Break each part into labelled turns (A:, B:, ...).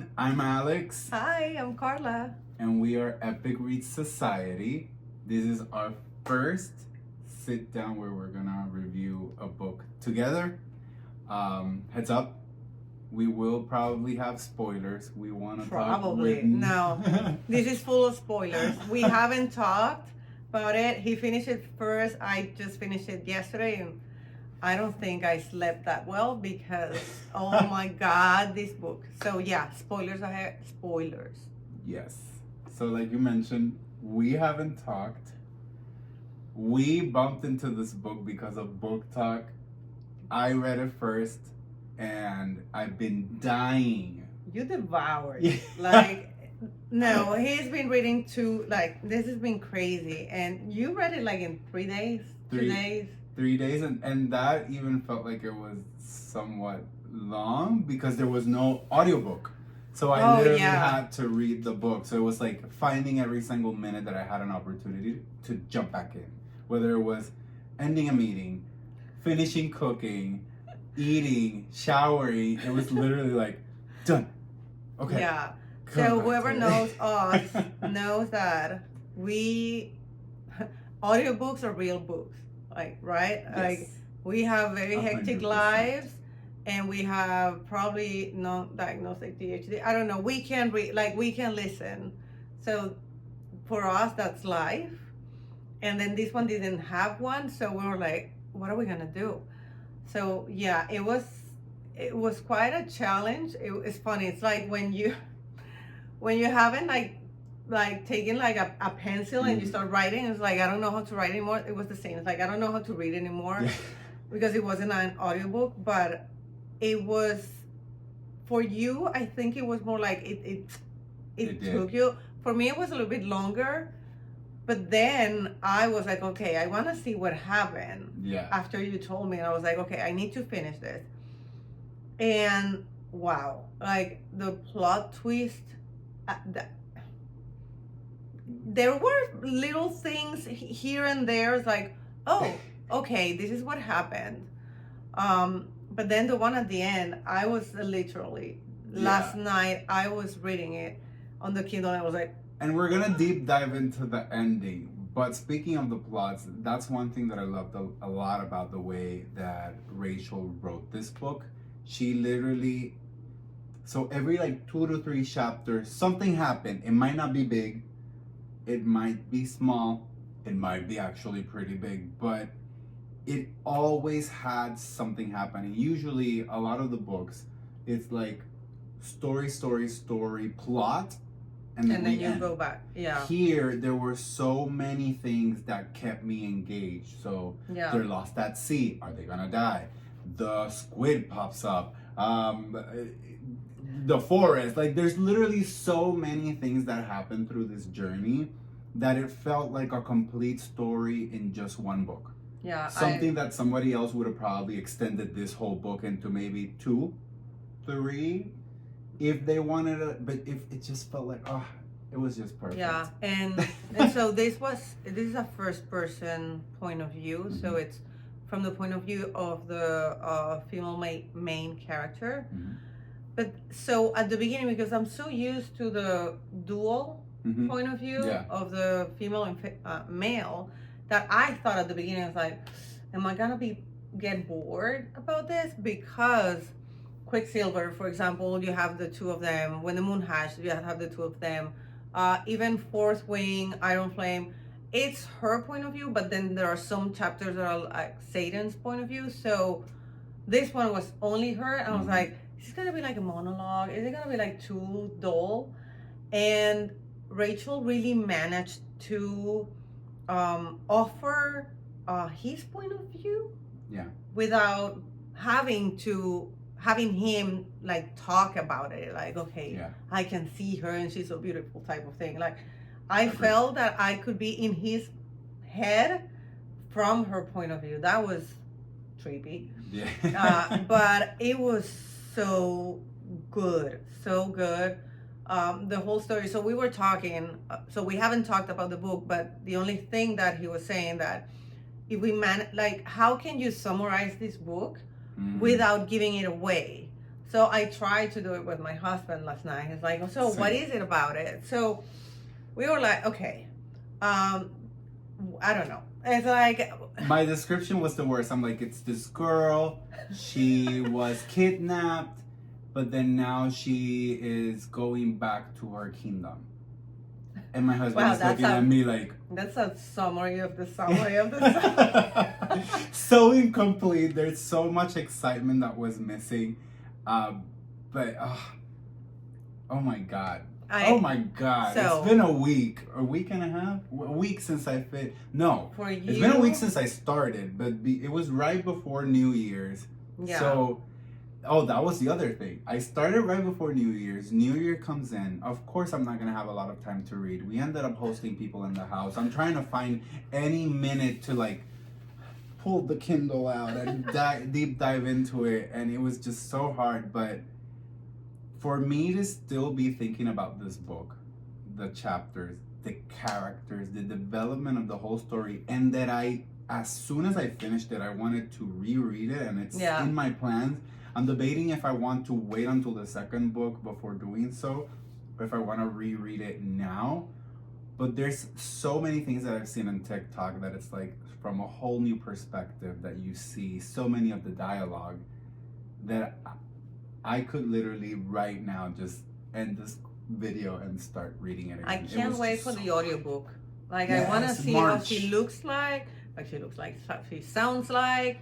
A: everyone. I'm Alex.
B: Hi, I'm Carla.
A: And we are Epic Read Society. This is our first sit down where we're gonna review a book together. Heads up, we will probably have spoilers. We want to
B: Probably. No, this is full of spoilers. We haven't talked about it. He finished it first. I just finished it yesterday, and I don't think I slept that well because, oh my God, this book. So yeah, spoilers ahead. Spoilers.
A: Yes. So like you mentioned, we haven't talked. We bumped into this book because of Book Talk. I read it first, and I've been dying.
B: You devoured. Like, no, he's been reading this has been crazy. And you read it like in 3 days, 2 days.
A: 3 days, and that even felt like it was somewhat long because there was no audiobook. So I literally had to read the book. So it was like finding every single minute that I had an opportunity to jump back in. Whether it was ending a meeting, finishing cooking, eating, showering. It was literally like, done. Okay.
B: Yeah. So whoever knows us knows that audiobooks are real books. Like, right?
A: Yes.
B: Like, we have very hectic
A: 100%.
B: lives, and we have probably not diagnosed ADHD. I don't know. We can read, like, we can listen. So for us, that's life. And then this one didn't have one, so we were like, what are we gonna do? So yeah, it was quite a challenge. It's funny. It's like when you haven't like taken like a pencil and you start writing. It's like, I don't know how to write anymore. It was the same. It's like, I don't know how to read anymore because it wasn't an audiobook, but it was for you. I think it was more like it took you. For me, it was a little bit longer. But then I was like, okay, I want to see what happened after you told me. And I was like, okay, I need to finish this. And wow, like the plot twist, there were little things here and there. It's like, oh, okay, this is what happened. But then the one at the end, I was literally, last night, I was reading it on the Kindle and I was like,
A: and we're gonna deep dive into the ending. But speaking of the plots, that's one thing that I loved a lot about the way that Rachel wrote this book. She literally, so every like 2 to 3 chapters, something happened. It might not be big, it might be small, it might be actually pretty big, but it always had something happening. Usually, a lot of the books, it's like story, plot. And then
B: you go back. Yeah.
A: Here, there were so many things that kept me engaged. So they're lost at sea. Are they gonna die? The squid pops up. The forest. Like, there's literally so many things that happen through this journey that it felt like a complete story in just one book.
B: Yeah.
A: Something that somebody else would have probably extended this whole book into maybe 2, 3. If they wanted it, but if it just felt like, it was just perfect.
B: Yeah, and so this is a first person point of view, mm-hmm. So it's from the point of view of the female main character. Mm-hmm. But so at the beginning, because I'm so used to the dual point of view of the female and male, that I thought at the beginning, I was like, am I gonna get bored about this? Because Quicksilver, for example, you have the 2 of them. When the moon hatched, you have the 2 of them. Even Fourth Wing, Iron Flame, it's her point of view, but then there are some chapters that are like Satan's point of view. So this one was only her, and I was like, is this gonna be like a monologue? Is it gonna be like too dull? And Rachel really managed to offer his point of view without having him like talk about it, like, okay, I can see her and she's so beautiful type of thing. Like, I felt that I could be in his head from her point of view. That was trippy. But it was so good. The whole story. So we were talking, so we haven't talked about the book, but the only thing that he was saying that if we how can you summarize this book without giving it away? So I tried to do it with my husband last night. He's like, so what is it about it? So we were like, okay, I don't know. It's like
A: my description was the worst. I'm like, it's this girl. She was kidnapped, but then now she is going back to her kingdom. And my husband is looking at me like,
B: that's a summary of the summary of the summary.
A: So incomplete. There's so much excitement that was missing. But oh my god. Oh my god. So, it's been a week and a half? A week since I fit. No.
B: For you?
A: It's been a week since I started, but it was right before New Year's.
B: Yeah.
A: So, that was the other thing. I started right before New Year's. New Year comes in. Of course, I'm not going to have a lot of time to read. We ended up hosting people in the house. I'm trying to find any minute to like pull the Kindle out and deep dive into it. And it was just so hard. But for me to still be thinking about this book, the chapters, the characters, the development of the whole story, and that as soon as I finished it, I wanted to reread it, and it's in my plans. I'm debating if I want to wait until the second book before doing so, or if I want to reread it now. But there's so many things that I've seen on TikTok that it's like from a whole new perspective that you see so many of the dialogue that I could literally right now just end this video and start reading it again.
B: I can't wait for the audiobook. Like,
A: yes,
B: I want to see
A: March.
B: how she looks like she looks like, she sounds like,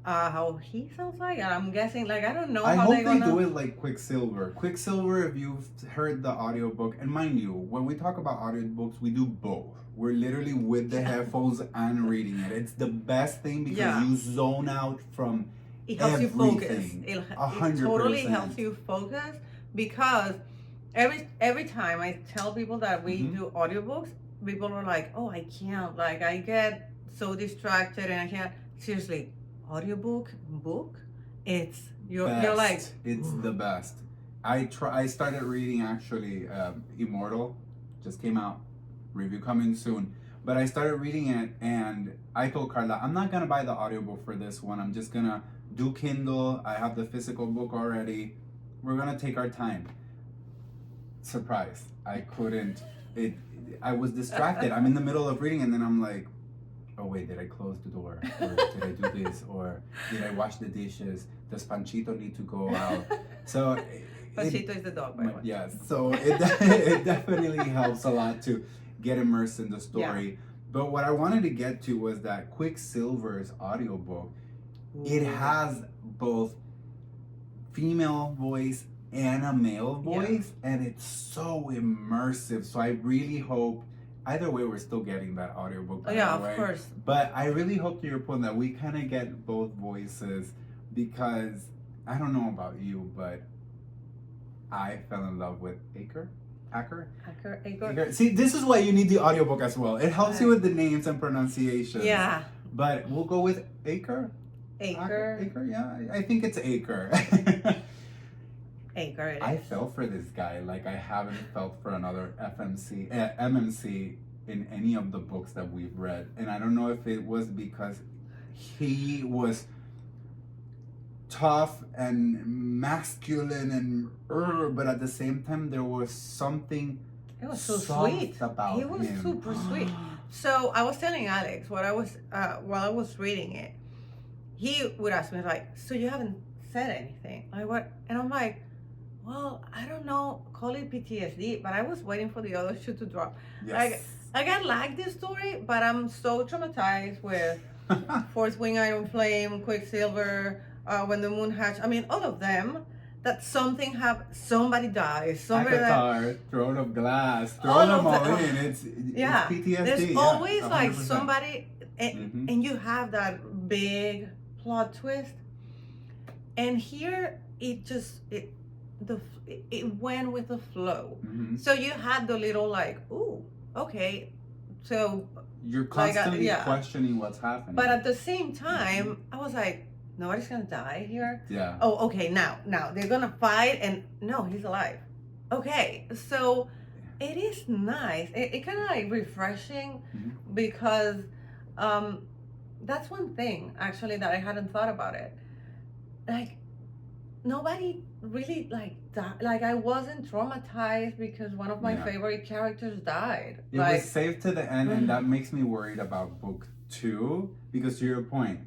B: how he sounds like. And I'm guessing, like, I don't know
A: I
B: how
A: hope
B: they're gonna
A: do it like Quicksilver. Quicksilver, if you've heard the audiobook, and mind you, when we talk about audiobooks, we do both. We're literally with the headphones and reading it. It's the best thing because you zone out from
B: it helps
A: everything.
B: You focus. It totally helps you focus, because every time I tell people that we do audiobooks, people are like, oh, I can't. Like, I get so distracted and I can't. Seriously, book, it's you're like,
A: it's the best. I started reading actually Immortal, just came out, review coming soon. But I started reading it and I told Carla, I'm not gonna buy the audiobook for this one. I'm just gonna do Kindle. I have the physical book already. We're gonna take our time. Surprise. I couldn't. I was distracted. I'm in the middle of reading and then I'm like, oh wait, did I close the door? Or did I do this? Or did I wash the dishes? Does Panchito need to go out? So
B: Panchito is the dog, by the way.
A: Yes. So it definitely helps a lot to get immersed in the story. Yeah. But what I wanted to get to was that Quicksilver's audiobook, it has both female voice and a male voice, and it's so immersive. So I really hope, either way, we're still getting that audiobook.
B: Of course.
A: But I really hope, to your point, that we kind of get both voices, because I don't know about you, but I fell in love with Aker. See, this is why you need the audiobook as well. It helps you with the names and pronunciations.
B: Yeah.
A: But we'll go with Aker.
B: Aker,
A: yeah. I think it's Aker.
B: Aker.
A: I fell for this guy like I haven't felt for another MMC in any of the books that we've read. And I don't know if it was because he was tough and masculine and but at the same time there was something
B: so sweet
A: about him.
B: He was super sweet. So I was telling Alex while I was reading it, he would ask me like, so you haven't said anything, like what? And I'm like, well, I don't know, call it PTSD, but I was waiting for the other shoe to drop.
A: Yes.
B: Like I like this story, but I'm so traumatized with Fourth Wing Iron Flame, Quicksilver, When the Moon Hatched. I mean, all of them. That somebody dies.
A: Avatar, Throne of Glass, throw them all in. It's PTSD.
B: There's always like somebody, and you have that big plot twist. And here it went with the flow. So you had the little like, ooh, okay, so
A: you're constantly questioning what's happening.
B: But at the same time, I was like, nobody's gonna die here.
A: Yeah.
B: Oh, okay. Now they're gonna fight, and no, he's alive. Okay, so it is nice. It kind of like refreshing because that's one thing actually that I hadn't thought about it. Like nobody really like died. Like I wasn't traumatized because one of my favorite characters died.
A: It was safe to the end, and that makes me worried about book 2 because, to your point,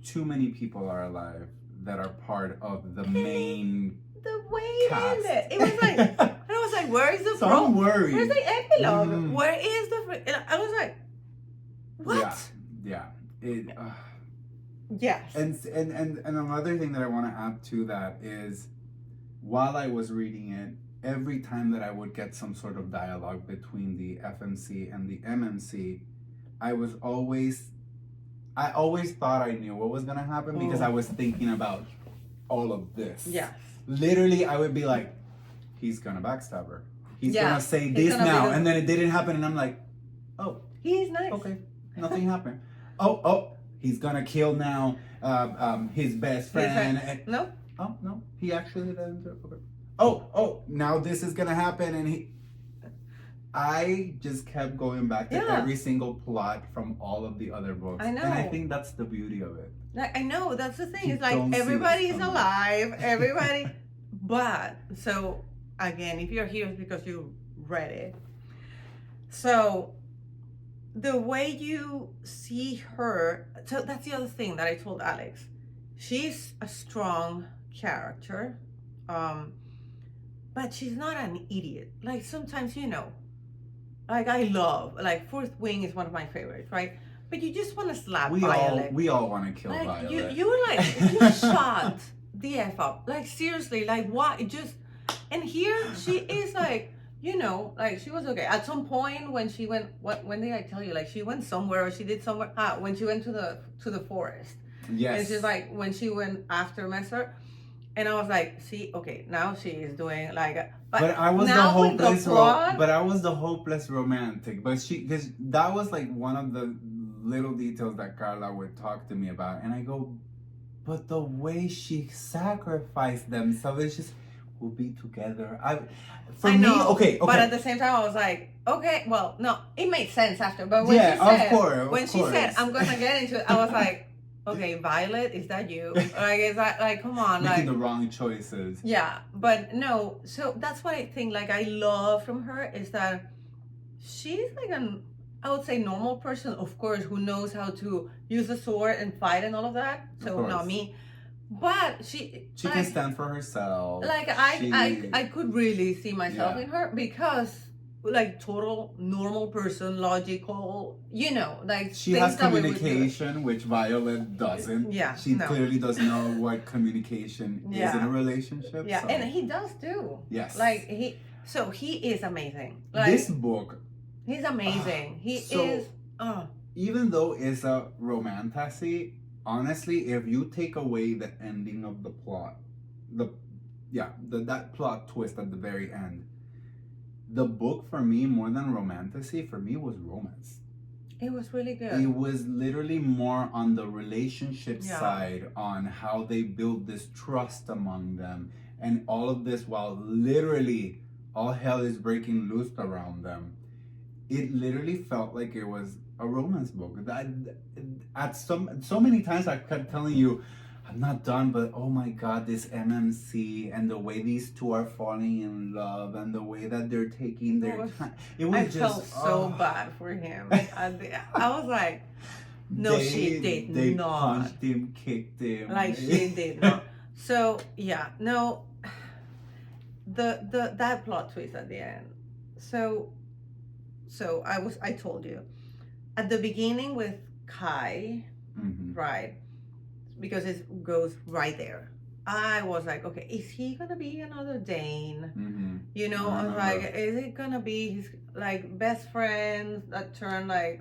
A: too many people are alive that are part of the main.
B: The way it ended, it was like, I was like, where is the
A: so I'm worried.
B: Where's the epilogue? Where is the? I was like, what?
A: Yeah. It.
B: Yes.
A: And another thing that I want to add to that is, while I was reading it, every time that I would get some sort of dialogue between the FMC and the MMC, I always thought I knew what was gonna happen because I was thinking about all of this.
B: Yes.
A: Literally, I would be like, he's gonna backstab her. He's gonna say this now, and then it didn't happen, and I'm like, oh,
B: he's nice.
A: Okay, nothing happened. Oh, he's gonna kill now his best friend.
B: No.
A: Oh no, he actually didn't do it. Okay. Oh, now this is gonna happen, and I just kept going back to every single plot from all of the other books.
B: I know.
A: And I think that's the beauty of it.
B: I know, that's the thing. It's like everybody's alive, everybody. But, so, again, if you're here, it's because you read it. So, the way you see her, so that's the other thing that I told Alex. She's a strong character, but she's not an idiot. Like, sometimes, like I love, like Fourth Wing is one of my favorites, right? But you just want to slap Violet.
A: We all want to kill
B: like,
A: Violet.
B: You were like, you shot the F up. Like, seriously, like, why? And here she is like, like she was okay. At some point when she went, when did I tell you? Like she went somewhere or she did somewhere, when she went to the forest.
A: Yes.
B: And she's like, when she went after Messer. And I was like, see, okay, now she is doing like.
A: But I was the hopeless romantic. But because that was like one of the little details that Carla would talk to me about, and I go, but the way she sacrificed themselves, it's just we'll be together. I know, okay.
B: But at the same time, I was like, okay, well, no, it made sense after. But when she said, I'm gonna get into it, I was like, okay, Violet, is that you? Like, is that like, come on,
A: making the wrong choices?
B: Yeah, but no. So that's what I think. Like, I love from her is that she's like I would say normal person, of course, who knows how to use a sword and fight and all of that. So not me, but she
A: can stand for herself.
B: Like I could really see myself in her because. Like total normal person, logical, like
A: she has communication, which Violet doesn't.
B: Yeah,
A: she clearly doesn't know what communication is in a relationship.
B: Yeah, and he does too.
A: Yes,
B: like he is amazing. Like,
A: this book,
B: he's amazing. He is.
A: Even though it's a romantasy, honestly, if you take away the ending of the plot, that plot twist at the very end. The book for me, more than romantasy, for me was romance.
B: It was really good.
A: It was literally more on the relationship side, on how they build this trust among them, and all of this while literally all hell is breaking loose around them. It literally felt like it was a romance book. So many times I kept telling you, I'm not done, but oh my God, this MMC and the way these two are falling in love and the way that they're taking their time.
B: I felt so bad for him. I was like, no, she did not.
A: They punched him, kicked him.
B: Like she did not. So yeah, no, that plot twist at the end. So I told you at the beginning with Kai, right? Because it goes right there. I was like, okay, is he gonna be another Dane? I was like, is it gonna be his like best friends that turn like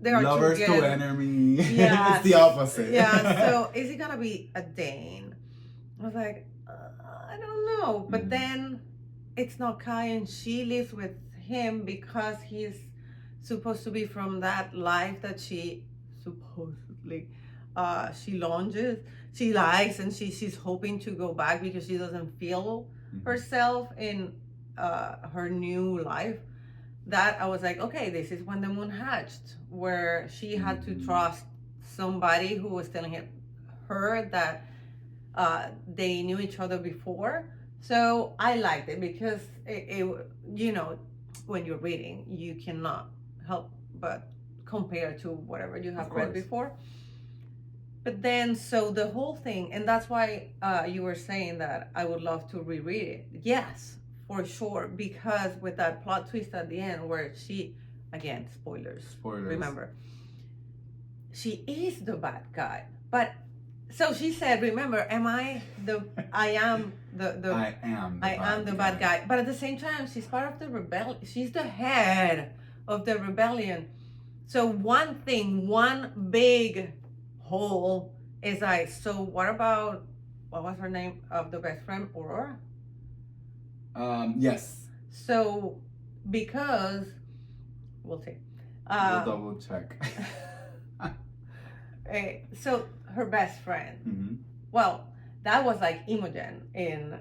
B: they are
A: lovers
B: together.
A: To enemy?
B: Yeah,
A: it's the opposite.
B: Yeah. So is he gonna be a Dane? I was like, I don't know. But then it's not Kai, and she lives with him because he's supposed to be from that life that she supposedly. She likes, and she's hoping to go back because she doesn't feel herself in her new life. That I was like, okay, this is when the moon hatched, where she had to trust somebody who was telling her that they knew each other before. So I liked it because you know, when you're reading, you cannot help but compare to whatever you have read before. But then, so the whole thing, and that's why you were saying that I would love to reread it. Yes, for sure, because with that plot twist at the end where she, again, spoilers. Remember, she is the bad guy. But so she said, remember, I am the bad guy. But at the same time, she's part of the rebellion. She's the head of the rebellion. So one big hole is like, so what about, what was her name of the best friend, Aurora?
A: Yes.
B: So because we'll see.
A: We'll double check.
B: So her best friend.
A: Mm-hmm.
B: Well, that was like Imogen in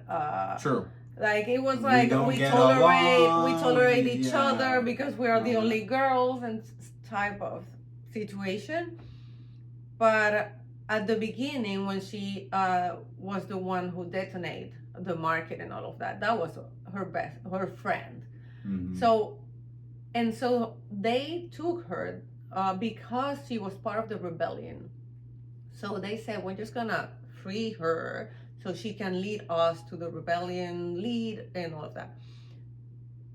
A: True.
B: Like it was like we tolerate each other because we are the only girls and type of situation. But at the beginning, when she was the one who detonated the market and all of that, that was her friend.
A: Mm-hmm.
B: So they took her because she was part of the rebellion. So they said, we're just gonna free her so she can lead us to the rebellion lead and all of that.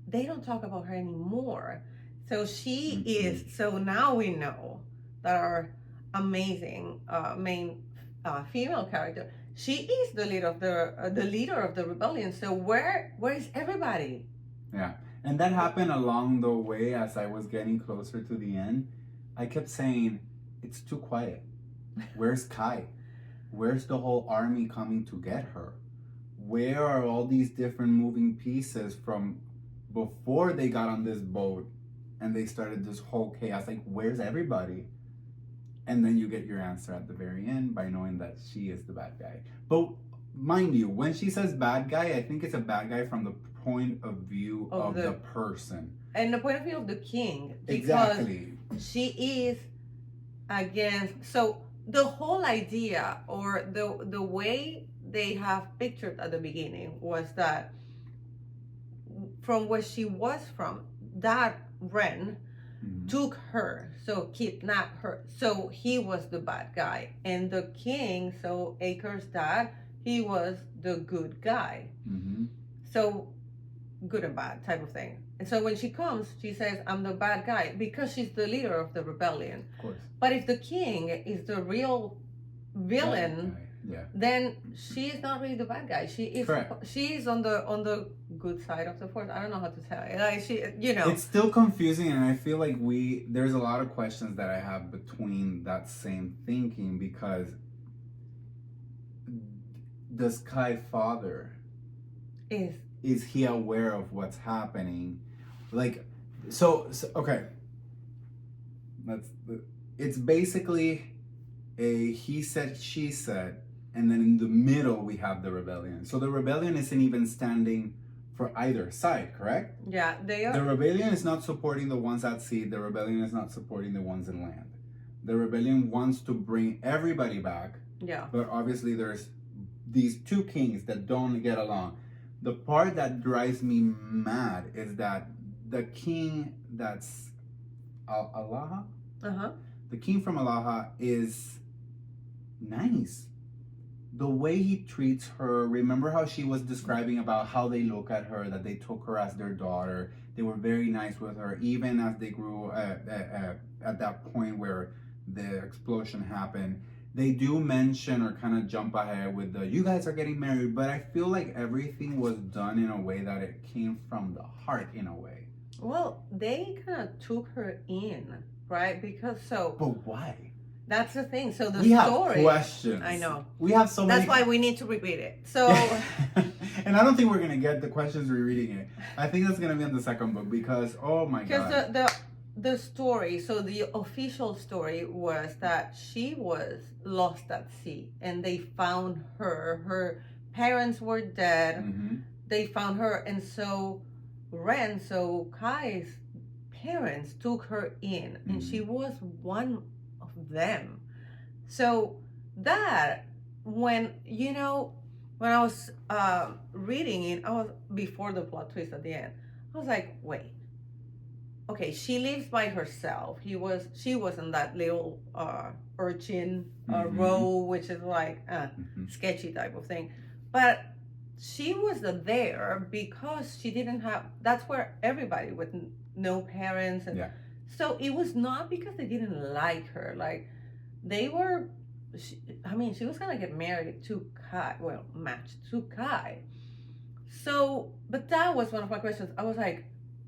B: They don't talk about her anymore. So she is, so now we know that our amazing main female character, she is the leader of the rebellion. So where is everybody?
A: Yeah. And that happened along the way as I was getting closer to the end. I kept saying, it's too quiet. Where's Kai? Where's the whole army coming to get her? Where are all these different moving pieces from before they got on this boat and they started this whole chaos? Like, where's everybody? And then you get your answer at the very end by knowing that she is the bad guy. But mind you, when she says bad guy, I think it's a bad guy from the point of view of the person.
B: And the point of view of the king.
A: Exactly.
B: She is against, so the whole idea or the way they have pictured at the beginning was that from where she was from, that Ren took her, so kidnapped her. So he was the bad guy. And the king, so Acre's dad, he was the good guy.
A: Mm-hmm.
B: So good and bad type of thing. And so when she comes, she says, I'm the bad guy because she's the leader of the rebellion.
A: Of course.
B: But if the king is the real villain, then she is not really the bad guy. She is.
A: Correct.
B: She is on the good side of the force. I don't know how to tell it. Like she, you know.
A: It's still confusing, and I feel like there's a lot of questions that I have between that same thinking because does Kai father is he aware of what's happening? Like, so okay. It's basically a he said, she said, and then in the middle we have the rebellion. So the rebellion isn't even standing for either side, correct?
B: Yeah, they are.
A: The rebellion is not supporting the ones at sea. The rebellion is not supporting the ones in land. The rebellion wants to bring everybody back.
B: Yeah.
A: But obviously there's these two kings that don't get along. The part that drives me mad is that the king that's Alaha?
B: Uh-huh.
A: The king from Alaha is nice. The way he treats her, remember how she was describing about how they look at her, that they took her as their daughter. They were very nice with her, even as they grew at that point where the explosion happened. They do mention or kind of jump ahead with you guys are getting married, but I feel like everything was done in a way that it came from the heart in a way.
B: Well, they kind of took her in, right? Because
A: But why?
B: That's the thing. So
A: we have questions.
B: I know.
A: We have so many.
B: That's why we need to reread it. So.
A: And I don't think we're gonna get the questions rereading it. I think that's gonna be in the second book because oh my god.
B: Because the story, so the official story was that she was lost at sea, and they found her. Her parents were dead.
A: Mm-hmm.
B: They found her, and so Kai's parents took her in, and she was one of them. So that when when I was reading it, I was before the plot twist at the end. I was like, wait, okay, she lives by herself. She was in that little urchin row, which is like sketchy type of thing, but she was there because she didn't have. That's where everybody with no parents, and
A: Yeah.
B: so it was not because they didn't like her. Like they were. I mean, she was gonna get married to Kai. Well, matched to Kai. So, but that was one of my questions. I was like,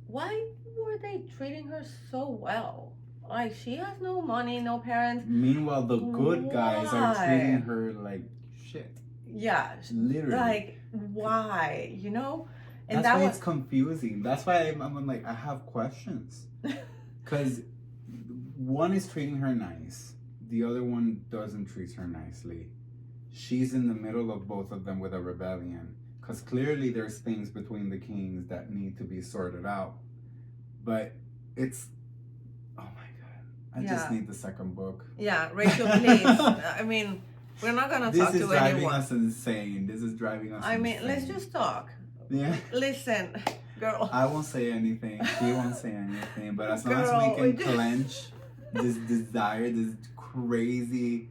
B: why were they treating her so well? Like, she has no money, no parents.
A: Meanwhile, the good guys are
B: Why?
A: treating her like shit.
B: Yeah,
A: Literally.
B: like, why? You know? And
A: That's why
B: was
A: it's confusing. That's why I'm like, I have questions. Because one is treating her nice, the other one doesn't treat her nicely. She's in the middle of both of them with a rebellion. Because clearly there's things between the kings that need to be sorted out. But it's, oh my God. I just need the second book.
B: Yeah, Rachel, please. I mean, we're not going to talk to anyone.
A: This is driving us insane. This is driving us insane.
B: I mean, let's just talk.
A: Yeah.
B: Listen, girl.
A: I won't say anything. She won't say anything. But as long as we can clench this desire, this crazy...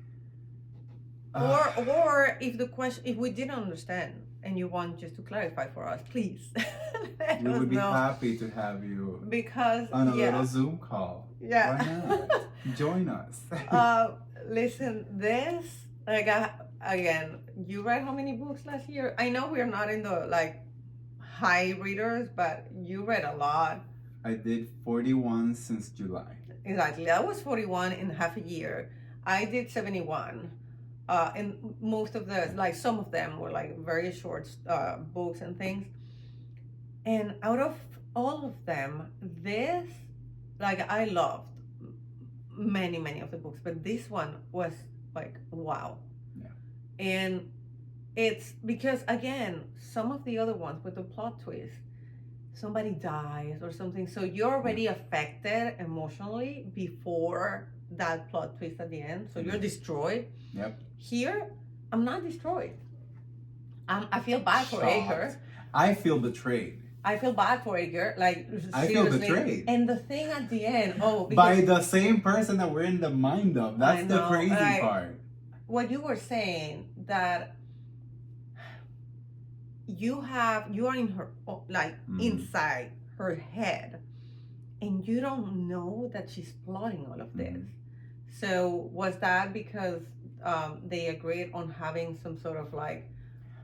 B: Or if we didn't understand and you want just to clarify for us, please.
A: We would be happy to have you
B: on
A: a little Zoom call.
B: Yeah.
A: Why not? Join us.
B: Listen, this again, you read how many books last year? I know we're not in the high readers, but you read a lot.
A: I did 41 since July.
B: Exactly. That was 41 in half a year. I did 71. And most of some of them were very short books and things. And out of all of them, this, I loved many, many of the books, but this one was wow.
A: Yeah.
B: And it's because, again, some of the other ones with the plot twist, somebody dies or something, so you're already affected emotionally before that plot twist at the end, so you're destroyed.
A: Yep.
B: Here, I'm not destroyed. I feel bad for Aker.
A: I feel betrayed.
B: I feel bad for Aker.
A: I feel betrayed.
B: And the thing at the end,
A: by the same person that we're in the mind of. That's the crazy part.
B: What you were saying, that you are in her, inside her head, and you don't know that she's plotting all of this. So was that because they agreed on having some sort of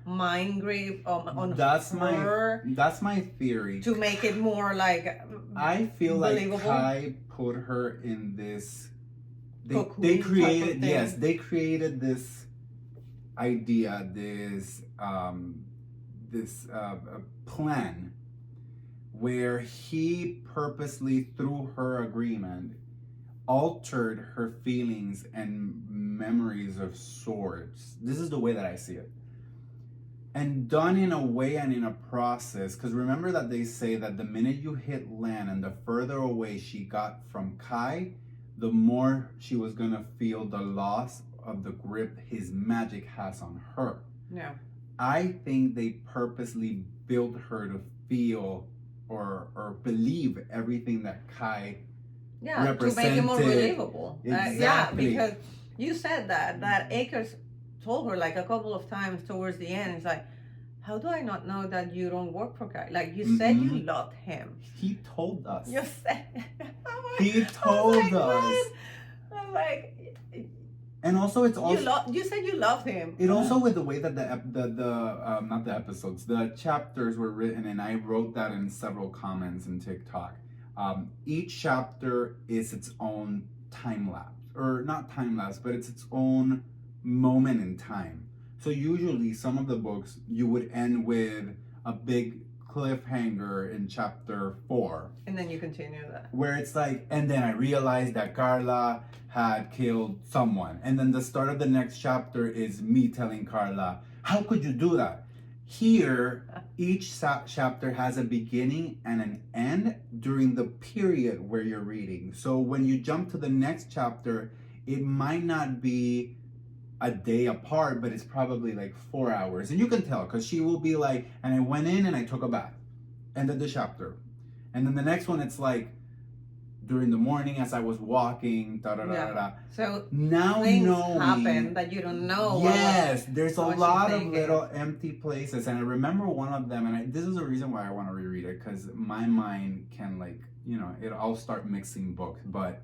B: mind grip on her?
A: That's my theory.
B: To make it more
A: I feel
B: believable.
A: Kai put her in this. They created they created this idea, this plan where he purposely, through her agreement, altered her feelings and memories of swords. This is the way that I see it. And done in a way and in a process, because remember that they say that the minute you hit land and the further away she got from Kai, the more she was going to feel the loss of the grip his magic has on her.
B: Yeah.
A: I think they purposely built her to feel or believe everything that Kai represented.
B: To make it more believable.
A: Exactly.
B: Because you said that Akers told her a couple of times towards the end, it's how do I not know that you don't work for Kai? You said you loved him.
A: He told us.
B: You said.
A: He told us.
B: I'm
A: and also it's also
B: you said you loved him.
A: It also with the way that not the episodes, the chapters were written, and I wrote that in several comments in TikTok. Each chapter is its own time lapse, or not time lapse, but it's its own moment in time. So usually some of the books you would end with a big cliffhanger in chapter 4,
B: and then you continue that,
A: where it's and then I realized that Carla had killed someone, and then the start of the next chapter is me telling Carla, how could you do that? Here, each chapter has a beginning and an end during the period where you're reading. So when you jump to the next chapter, it might not be a day apart, but it's probably like 4 hours. And you can tell because she will be like, and I went in and I took a bath. Ended the chapter. And then the next one, it's like during the morning as I was walking, da da da da da.
B: So
A: now
B: things happen that you don't know.
A: Yes, there's a lot of little empty places. And I remember one of them, and this is the reason why I want to reread it, because my mind can like, I'll start mixing books. But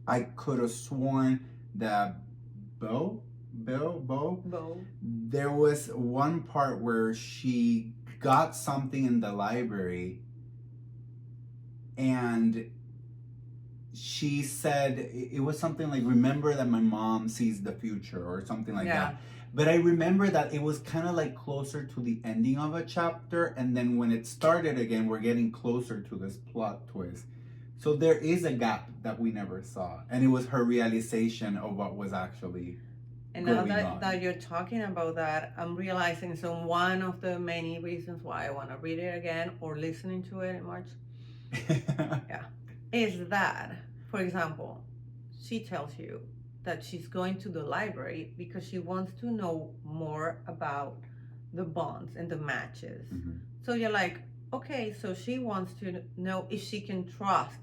A: I could have sworn that Bo, there was one part where she got something in the library and she said it was something like, remember that my mom sees the future or something like that. But I remember that it was kind of like closer to the ending of a chapter, and then when it started again, we're getting closer to this plot twist. So there is a gap that we never saw, and it was her realization of what was actually
B: and now that you're talking about that, I'm realizing, so one of the many reasons why I want to read it again or listening to it in March is that, for example, she tells you that she's going to the library because she wants to know more about the bonds and the matches. So you're like, okay, so she wants to know if she can trust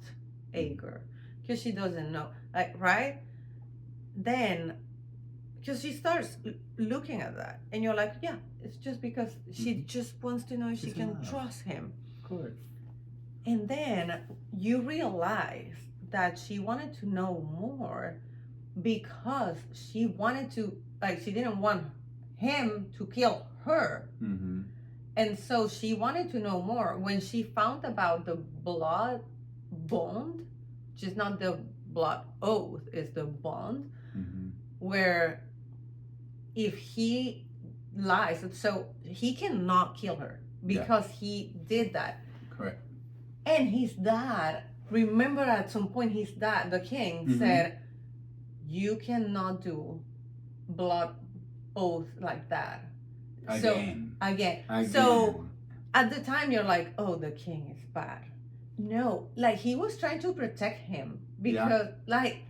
B: Ager because she doesn't know, like, right? Then, because she starts looking at that, and you're like, yeah, it's just because she just wants to know if she can trust him.
A: Of course.
B: And then you realize that she wanted to know more because she wanted to, like, she didn't want him to kill her. And so she wanted to know more. When she found about the blood bond, which is not the blood oath, it's the bond, where if he lies, so he cannot kill her because he did that.
A: Correct.
B: And his dad, remember at some point his dad, the king, said, you cannot do blood oath like that.
A: Again.
B: So at the time you're like, oh, the king is bad. No, like he was trying to protect him because like,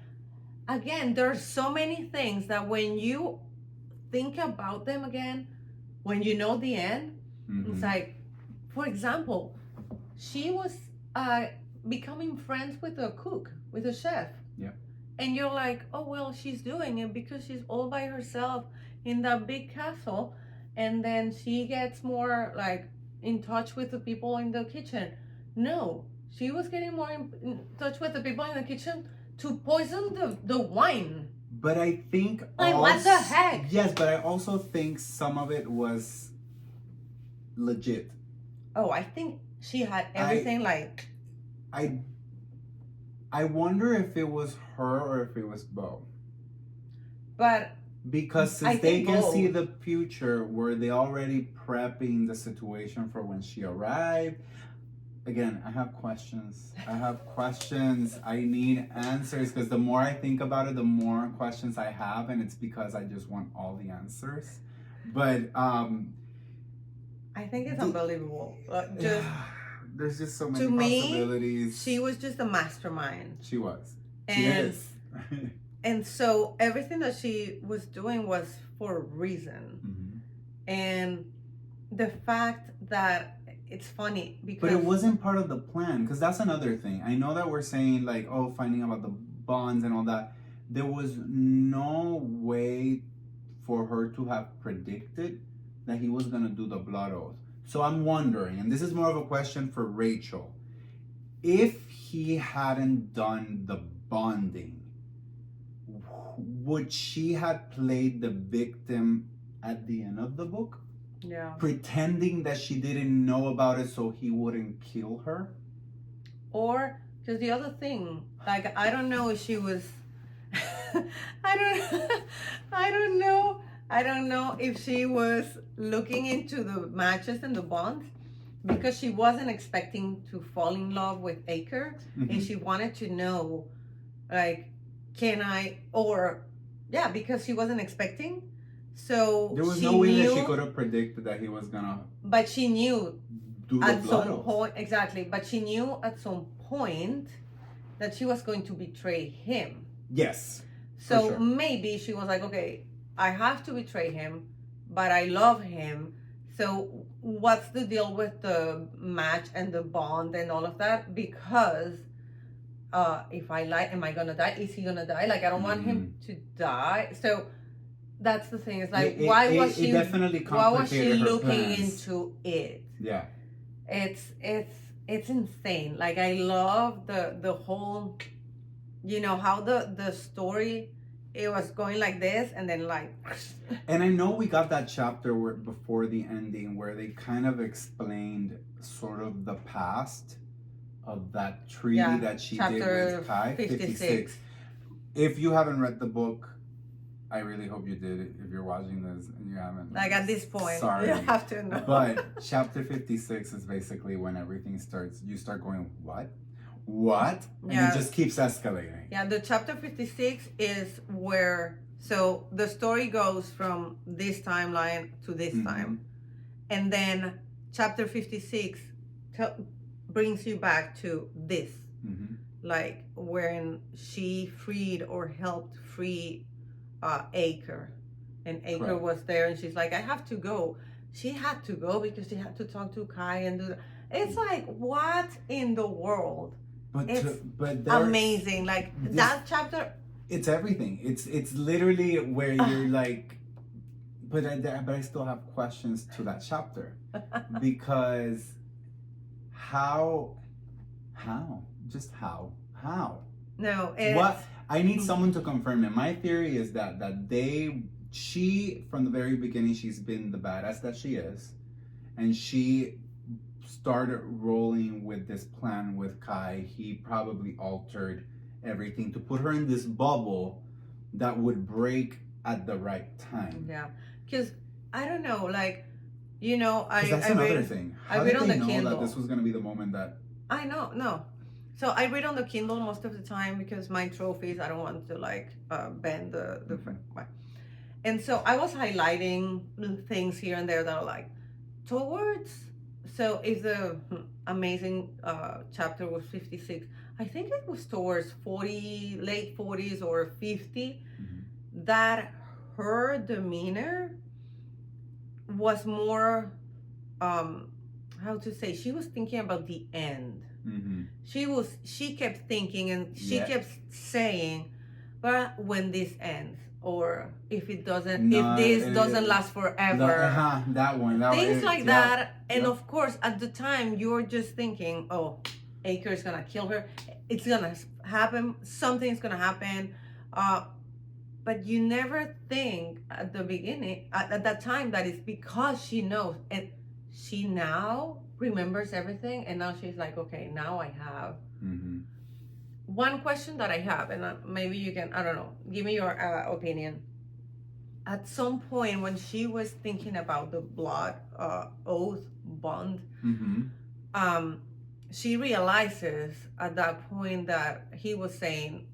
B: again, there are so many things that when you think about them again, when you know the end, it's like, for example, she was becoming friends with a cook, with a chef. And you're like, oh, well, she's doing it because she's all by herself in that big castle. And then she gets more like in touch with the people in the kitchen. No, she was getting more in touch with the people in the kitchen to poison the wine.
A: But I think
B: like, what the heck?
A: Yes, but I also think some of it was legit.
B: Oh, I think she had everything
A: I wonder if it was her or if it was Bo.
B: But
A: because since they can see the future, were they already prepping the situation for when she arrived? Again, I have questions. I need answers because the more I think about it, the more questions I have, and it's because I just want all the answers. But
B: I think it's unbelievable.
A: There's just so many possibilities.
B: She was just a mastermind.
A: She was.
B: She is. And so everything that she was doing was for a reason. And the fact that it's funny because...
A: But it wasn't part of the plan, because that's another thing. I know that we're saying like, oh, finding about the bonds and all that. There was no way for her to have predicted that he was going to do the blood oath. So I'm wondering, and this is more of a question for Rachel, if he hadn't done the bonding, would she have played the victim at the end of the book?
B: Yeah.
A: Pretending that she didn't know about it so he wouldn't kill her?
B: Or, because the other thing, like, I don't know if she was... I don't know if she was looking into the matches and the bonds because she wasn't expecting to fall in love with Aker, and she wanted to know, like, because she wasn't expecting. So
A: there was no way that she could have predicted that he was gonna.
B: But she knew
A: at some
B: point, exactly. But she knew at some point that she was going to betray him.
A: Yes.
B: So maybe she was like, okay, I have to betray him, but I love him. So what's the deal with the match and the bond and all of that? Because if I lie, am I gonna die? Is he gonna die? Like I don't want him to die. So that's the thing. It's like why was she looking into it?
A: Yeah.
B: It's insane. Like I love the whole, you know, how the story, it was going like this and then like
A: and I know we got that chapter where before the ending where they kind of explained sort of the past of that treaty that she did with Kai. 56. If you haven't read the book, I really hope you did. If you're watching this and you haven't,
B: like at this point,
A: sorry,
B: you have to know.
A: But chapter 56 is basically when everything starts. You start going, what? And it just keeps escalating.
B: Yeah, the chapter 56 is where, so the story goes from this timeline to this time. And then chapter 56 brings you back to this. Like when she freed or helped free Acre. And Acre was there and she's like, I have to go. She had to go because she had to talk to Kai and do that. It's like, what in the world? But amazing. Like that chapter,
A: it's everything. It's literally where you're like, but I still have questions to that chapter because how just how
B: no
A: what I need someone to confirm it. My theory is that she from the very beginning, she's been the badass that she is, and she started rolling with this plan with Kai. He probably altered everything to put her in this bubble that would break at the right time.
B: Yeah, because I don't know, like, you know,
A: that's another thing. How did they know that this was going to be the moment that?
B: I know, no. So I read on the Kindle most of the time because my trophies, I don't want to like bend the frame. And so I was highlighting things here and there that are like towards. So if the amazing chapter was 56, I think it was towards 40, late 40s or 50, that her demeanor was more, how to say, she was thinking about the end. She kept thinking and she kept saying, but when this ends, or if it doesn't, if this doesn't last forever,
A: that one,
B: things like that. And of course, at the time, you're just thinking, oh, Acre's gonna kill her. It's gonna happen. Something's gonna happen. But you never think at the beginning, at that time, that it's because she knows, and she now remembers everything. And now she's like, okay, now I have. One question that I have, and maybe you can, I don't know, give me your opinion. At some point when she was thinking about the blood oath bond, she realizes at that point that he was saying,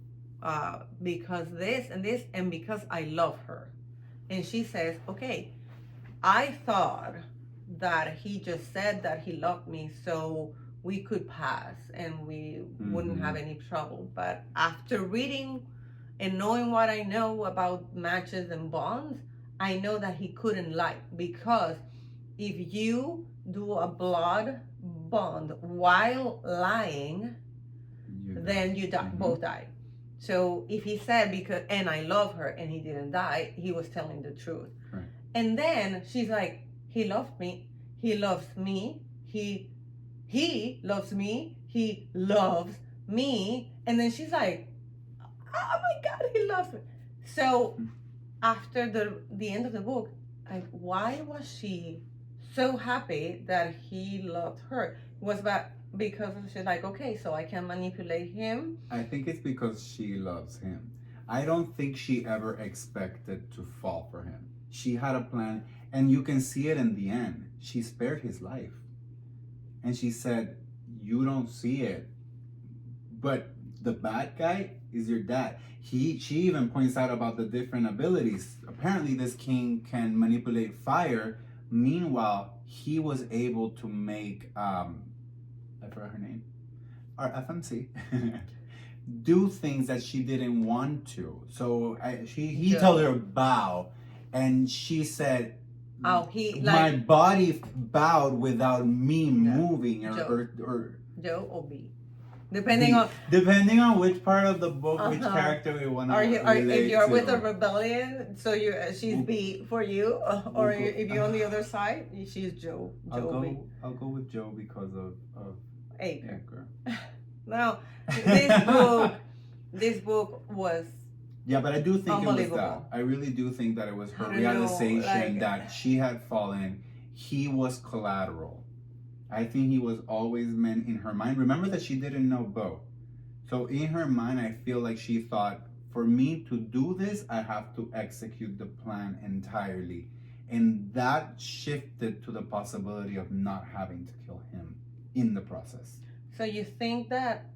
B: because this and this, and because I love her. And she says, okay, I thought that he just said that he loved me, so we could pass and we wouldn't have any trouble. But after reading and knowing what I know about matches and bonds, I know that he couldn't lie, because if you do a blood bond while lying, then you die, both die. So if he said because and I love her and he didn't die, he was telling the truth. Right. And then she's like, he loved me, he loves me, he loves me, he loves me. And then she's like, oh my God, he loves me. So after the end of the book, like, why was she so happy that he loved her? Was that because she's like, okay, so I can manipulate him?
A: I think it's because she loves him. I don't think she ever expected to fall for him. She had a plan, and you can see it in the end. She spared his life. And she said, you don't see it, but the bad guy is your dad. She even points out about the different abilities. Apparently this king can manipulate fire. Meanwhile, he was able to make, I forgot her name, or FMC, do things that she didn't want to. So he told her bow, and she said,
B: Oh, he
A: my
B: like
A: body bowed without me moving,
B: Joe.
A: or
B: Joe or B, depending on
A: depending on which part of the book, which
B: uh-huh.
A: character we want to
B: If
A: relate
B: you're
A: to.
B: with a rebellion, so you she's B for you, or if you're on the other side, she's Joe. B.
A: I'll go with Joe because of
B: Acre.
A: Acre.
B: Now, this book was
A: yeah, but I do think it was
B: unbelievable.
A: that. I really do think that it was her
B: I don't
A: realization
B: know,
A: that she had fallen. He was collateral. I think he was always meant in her mind. Remember that she didn't know Bo. So in her mind, I feel like she thought, for me to do this, I have to execute the plan entirely. And that shifted to the possibility of not having to kill him in the process.
B: So you think that,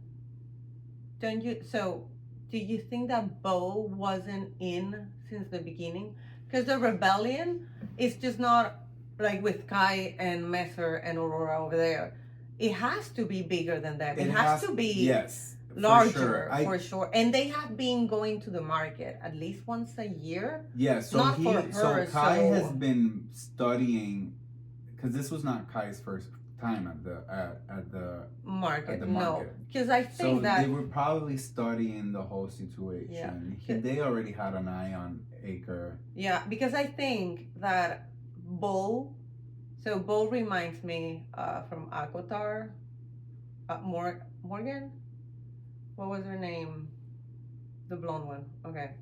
B: don't you, so do you think that Bo wasn't in since the beginning? Because the rebellion is just not like with Kai and Messer and Aurora over there. It has to be bigger than that. It has to be
A: yes,
B: larger for sure. And they have been going to the market at least once a year.
A: Yeah, so
B: not for her,
A: so Kai has been studying, because this was not Kai's first time at the market.
B: No, because I think
A: so
B: that
A: they were probably studying the whole situation.
B: Yeah.
A: They already had an eye on Acre.
B: Yeah, because I think that Bo reminds me from Akotar, Morgan. What was her name? The blonde one. Okay.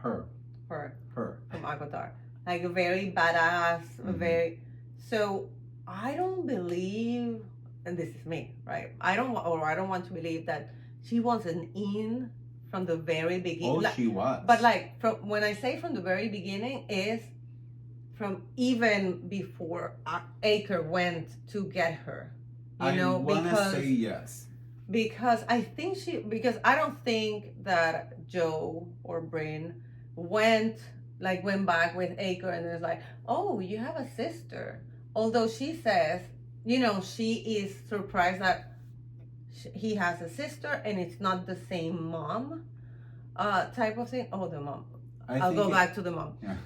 B: Her from Akotar. Like a very badass, very. So I don't believe, and this is me, right? I don't want to believe that she wasn't in from the very beginning.
A: Oh, she was.
B: But like from when I say from the very beginning is from even before Acre went to get her.
A: I wanna say yes.
B: Because I don't think that Joe or Bryn went back with Acre and it's like, oh, you have a sister. Although she says, she is surprised that he has a sister and it's not the same mom, type of thing. Oh, the mom. I'll go back to the mom. Yeah.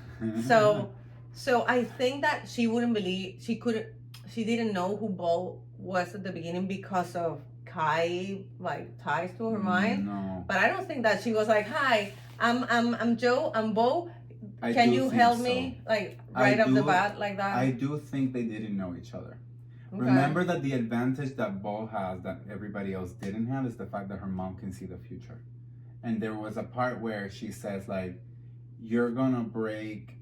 B: So I think that she didn't know who Bo was at the beginning because of Kai ties to her mind.
A: No.
B: But I don't think that she was like, hi, I'm Joe, I'm Bo. Can you help me? Like right off the bat like that?
A: I do think they didn't know each other. Okay. Remember that the advantage that Bo has that everybody else didn't have is the fact that her mom can see the future. And there was a part where she says like, you're gonna break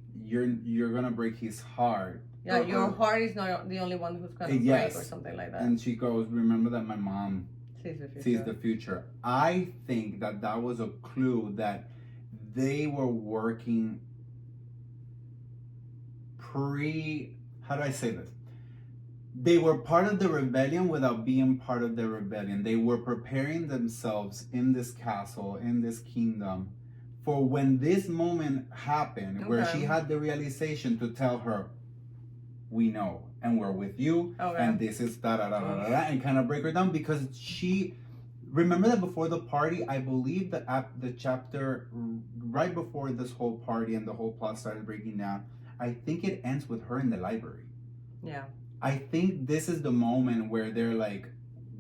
A: his heart.
B: Yeah, your heart is not the only one who's gonna break or something like that.
A: And she goes, remember that my mom sees the future. I think that was a clue that they were working how do I say this? They were part of the rebellion without being part of the rebellion. They were preparing themselves in this castle, in this kingdom, for when this moment happened, where she had the realization to tell her, we know, and we're with you, and this is and kind of break her down, because she, remember that before the party, I believe that at the chapter, right before this whole party and the whole plot started breaking down, I think it ends with her in the library.
B: Yeah.
A: I think this is the moment where they're like,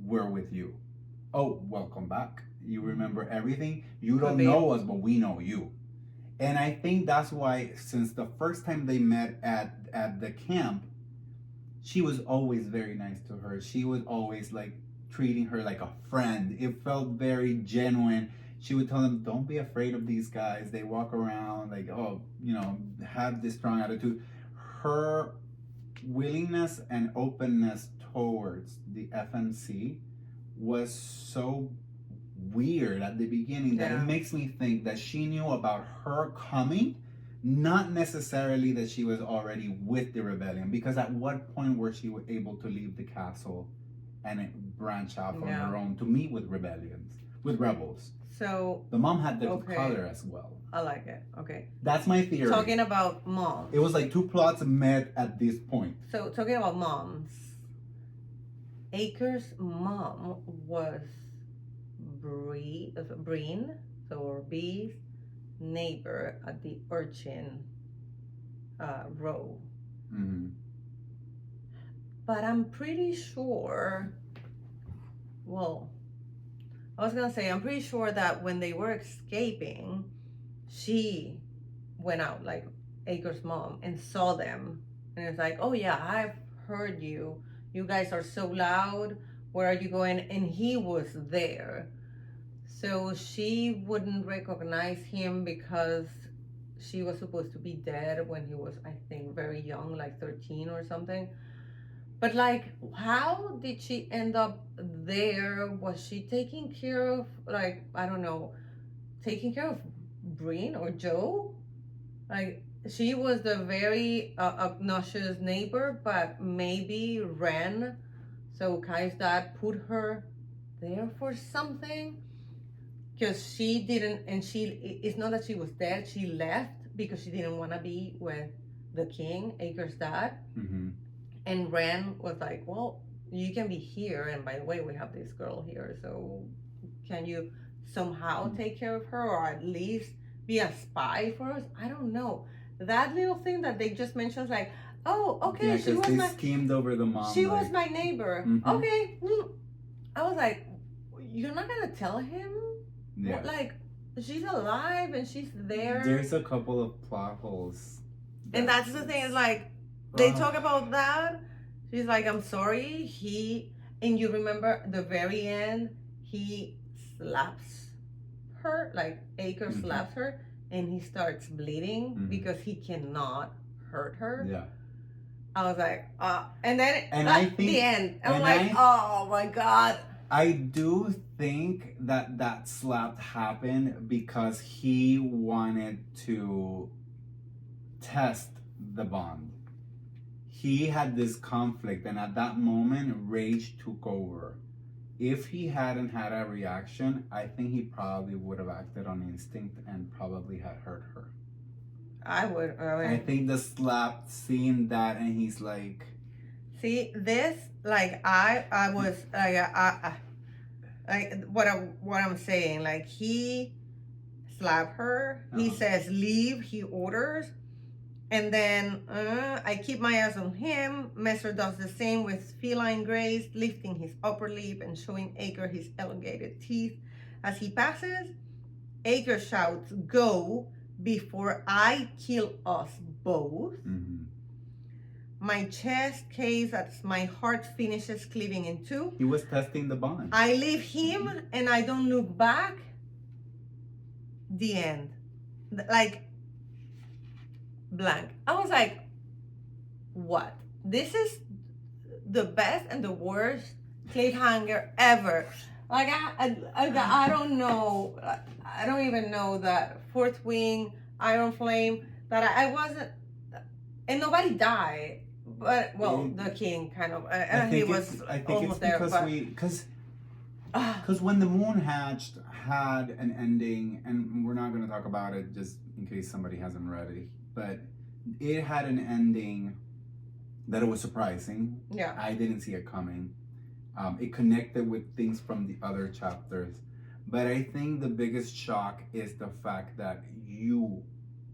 A: we're with you. Oh, welcome back. You remember everything. You don't know us, but we know you. And I think that's why, since the first time they met at the camp, she was always very nice to her. She was always like treating her like a friend. It felt very genuine. She would tell them, don't be afraid of these guys. They walk around like, have this strong attitude. Her willingness and openness towards the FMC was so weird at the beginning that it makes me think that she knew about her coming, not necessarily that she was already with the rebellion, because at what point were she able to leave the castle and branch out on her own to meet with rebels? So the mom had the color as well.
B: I like it. Okay.
A: That's my theory.
B: Talking about moms.
A: It was like two plots met at this point.
B: So talking about moms, Acre's mom was Breen, or B's neighbor at the Urchin wrote.
A: Mm-hmm.
B: But I'm pretty sure, well, I was gonna say, I'm pretty sure that when they were escaping, she went out, like Acre's mom, and saw them. And it's like, oh yeah, I've heard you. You guys are so loud. Where are you going? And he was there. So she wouldn't recognize him because she was supposed to be dead when he was, I think, very young, like 13 or something. But like, how did she end up there? Was she taking care of, like, I don't know, taking care of Breen or Joe? Like, she was the very obnoxious neighbor, but maybe Ren, so Kai's dad, put her there for something. Because she didn't, and it's not that she was dead, she left because she didn't want to be with the king, Acre's dad.
A: Mm-hmm.
B: And Ren was like, well, you can be here, and by the way, we have this girl here, so can you somehow take care of her, or at least be a spy for us? I don't know. That little thing that they just mentioned, like, oh, okay,
A: Yeah,
B: she was
A: they schemed over the mom.
B: she was my neighbor.
A: Mm-hmm.
B: Okay. I was like, you're not gonna tell him?
A: Yeah.
B: What, like, she's alive and she's there.
A: There's a couple of plot holes.
B: And that's the thing, is like, they talk about that. She's like, I'm sorry. And you remember the very end, he slaps her, like Acre slaps her, and he starts bleeding because he cannot hurt her.
A: Yeah.
B: I was like, and then
A: I think
B: the end. I'm like, oh my God.
A: I do think that slap happened because he wanted to test the bond. He had this conflict, and at that moment, rage took over. If he hadn't had a reaction, I think he probably would have acted on instinct and probably had hurt her.
B: I would.
A: I think the slap, seeing that, and he's like,
B: see this, like I was like what I'm saying, like he slapped her. He says leave. He orders. And then I keep my eyes on him. Messer does the same with feline grace, lifting his upper lip and showing Acre his elongated teeth. As he passes, Acre shouts, go, before I kill us both.
A: mm-hmm.
B: My chest caves as my heart finishes cleaving in two.
A: He was testing the bond.
B: I leave him and I don't look back. The end. Like, blank. I was like, what? This is the best and the worst cliffhanger ever. Like, I don't know. I don't even know that Fourth Wing, Iron Flame, that I wasn't, and nobody died. But, well, the king kind of, he was almost there.
A: Because when the Moon Hatched had an ending, and we're not going to talk about it just in case somebody hasn't read it, but it had an ending that it was surprising.
B: Yeah.
A: I didn't see it coming. It connected with things from the other chapters. But I think the biggest shock is the fact that you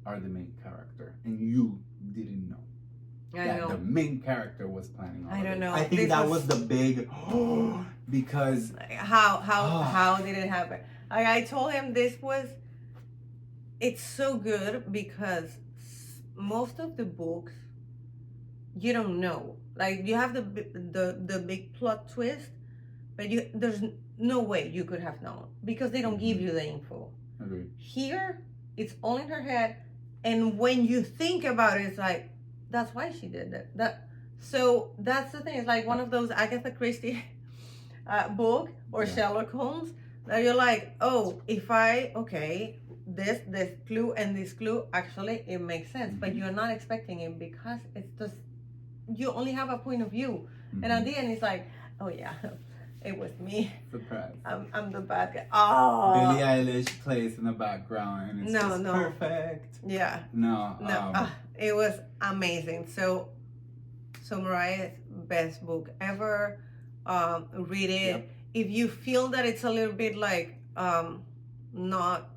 A: are the main character and you didn't know. The main character was planning on it.
B: I don't know.
A: I think that was the big because
B: how did it happen? Like, I told him it's so good because most of the books you don't know. Like, you have the big plot twist, but there's no way you could have known because they don't give you the info.
A: Agreed.
B: Here, it's all in her head, and when you think about it, it's like, that's why she did that. So that's the thing. It's like one of those Agatha Christie book or Sherlock Holmes that you're like, oh, this clue and this clue, actually it makes sense, but you're not expecting it because it's just, you only have a point of view. And at the end it's like, oh yeah, it was me.
A: Surprise.
B: I'm the bad guy. Oh,
A: Billie Eilish plays in the background and it's perfect.
B: Yeah.
A: No.
B: It was amazing. So Mariah's best book ever. Read it. Yep. If you feel that it's a little bit like not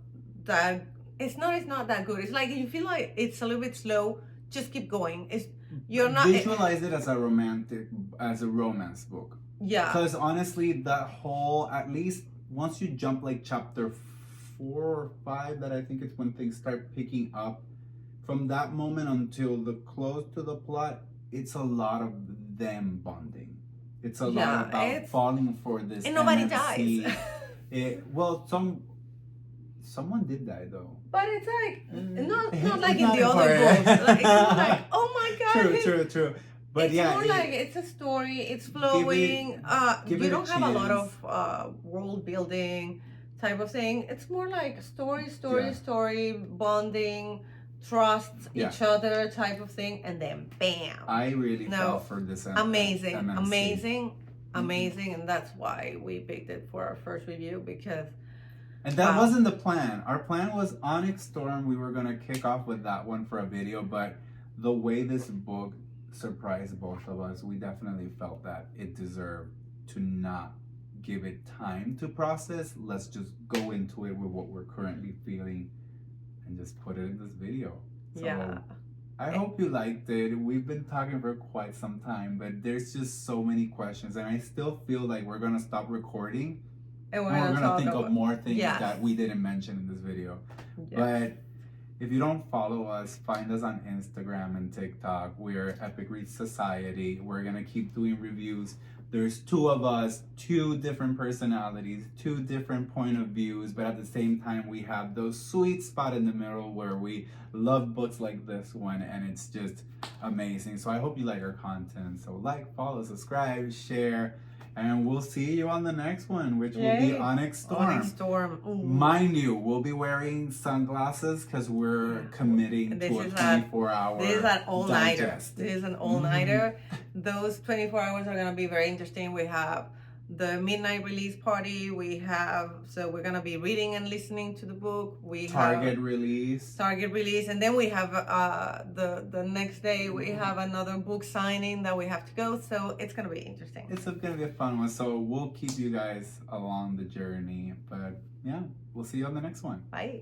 B: that, it's not that good. It's like you feel like it's a little bit slow, just keep going. You're not
A: visualize it as a romance book.
B: Yeah.
A: Because honestly, that whole, at least once you jump like chapter 4 or 5, that I think it's when things start picking up. From that moment until the close to the plot, it's a lot of them bonding. It's a lot about falling for this.
B: And nobody
A: NFC.
B: dies.
A: Someone did die though.
B: But it's like not like in the other books. Like, it's not like, oh my god.
A: True. But
B: it's more like it's a story. It's flowing. You don't have a lot of world building type of thing. It's more like story, bonding, trust each other type of thing, and then bam.
A: I really fell for this.
B: Amazing, and that's why we picked it for our first review because.
A: And that wasn't the plan. Our plan was Onyx Storm. We were gonna kick off with that one for a video, but the way this book surprised both of us, we definitely felt that it deserved to not give it time to process. Let's just go into it with what we're currently feeling and just put it in this video. So I hope you liked it. We've been talking for quite some time, but there's just so many questions, and I still feel like we're gonna stop recording and we're gonna think of more things that we didn't mention in this video. But if you don't follow us, find us on Instagram and TikTok. We're Epic Read Society. We're gonna keep doing reviews. There's 2 of us, 2 different personalities, 2 different point of views, but at the same time we have those sweet spot in the middle where we love books like this one, and it's just amazing. So I hope you like our content. So like, follow, subscribe, share, and we'll see you on the next one, which will be Onyx Storm.
B: Ooh.
A: Mind you, we'll be wearing sunglasses because we're committing to a 24-hour
B: This is an all-nighter.
A: digest.
B: This is an all-nighter. Those 24 hours are going to be very interesting. We have the midnight release party. So we're going to be reading and listening to the book. We
A: Target release.
B: And then we have the next day we have another book signing that we have to go. So it's going to be interesting.
A: It's going to be a fun one. So we'll keep you guys along the journey. But yeah, we'll see you on the next one.
B: Bye.